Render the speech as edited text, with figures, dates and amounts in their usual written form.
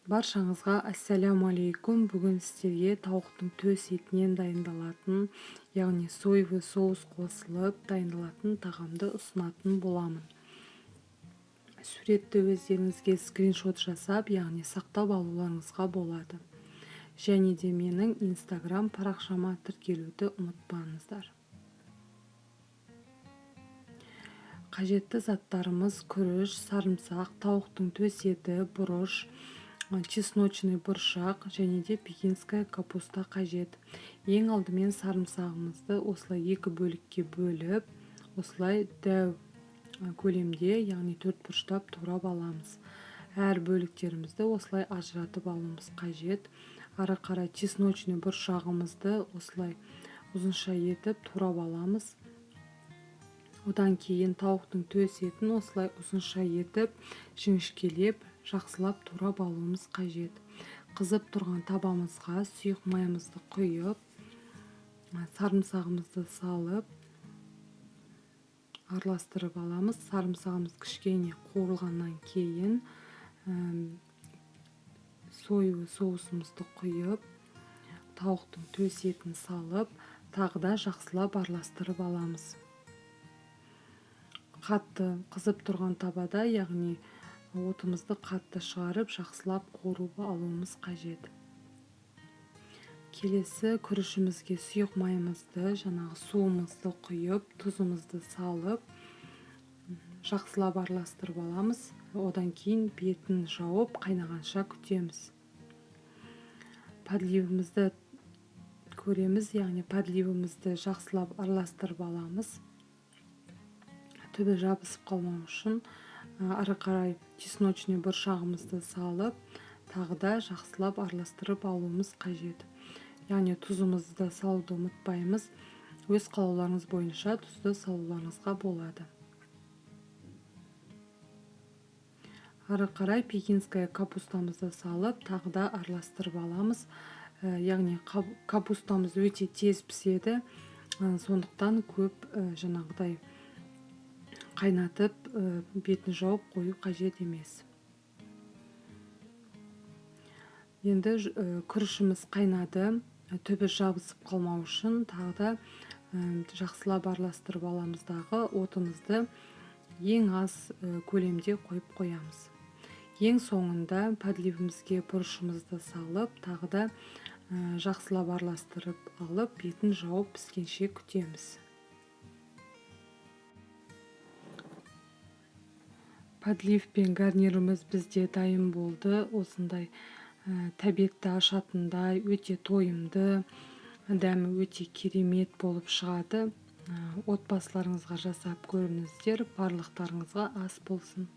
Баршаңызға ассаляму алейкум. Бүгін сіздерге тауықтың төс етінен дайындалатын, яғни соевый соус қосылып дайындалатын тағамды ұсынатын боламын. Суретті өздеріңізге скриншот жасап, яғни сақтап алуларыңызға болады. Және де менің Instagram парақшама тіркелуді ұмытпаңыздар. Қажетті заттарымыз: күріш, сарымсақ, тауықтың төс еті, бұрыш, чесночный бұршақ және де пекинская капуста қажет. Ең алдымен сарымсағымызды осылай екі бөлікке бөліп, осылай дәу көлемде, яғни төрт бұрыштап турап аламыз. Әр бөліктерімізді осылай ажыратып алуымыз қажет. Ары қарай чесночный бұршағымызды осылай ұзынша етіп турап аламыз. Одан кейін тауықтың төс етін осылай ұзынша етіп, жіңішкелеп, жақсылап турап алуымыз қажет. Қызып тұрған табамызға сұйық майымызды құйып, сарымсағымызды салып, араластырып аламыз. Сарымсағымыз кішкене қуырылғаннан кейін соевый соусымызды құйып, тауықтың төс етін салып, тағы да жақсылап араластырып аламыз. Қатты қызып тұрған табада, яғни отымызды қатты шығарып, жақсылап қуырып алуымыз қажет. Келесі күрішімізге сұйық майымызды, жаңағы суымызды құйып, тұзымызды салып, жақсылап араластырып аламыз. Одан кейін бетін жауып, қайнағанша күтеміз. Подливымызды көреміз, яғни подливымызды жақсылап араластырып аламыз. Түбі жабысып қалмау үшін ары қарай чесночный бұршағымызды салып, тағы да жақсылап араластырып алуымыз қажет. Яғни тұзымызды да салуды ұмытпаймыз. Өз қалауларыңыз бойынша тұзды салуларыңызға болады. Ары қарай пекинская капустамызды салып, тағы да араластырып аламыз. Яғни капустамыз өте тез піседі, сондықтан көп жаңағыдай қайнатып, бетін жауып қою қажет емес. Енді күрішіміз қайнады, түбі жабысып қалмау үшін тағы да жақсылап араластырып аламыз. Дағы отымызды ең аз көлемде қойып қоямыз. Ең соңында подливімізге бұрышымызды салып, тағы да жақсылап араластырып алып, бетін жауып піскенше күтеміз. Подлив пен гарниріміз бізде дайын болды. Осындай тәбетті ашатындай, өте тойымды, дәмі өте керемет болып шығады. Отбасыларыңызға жасап көріңіздер. Барлықтарыңызға ас болсын.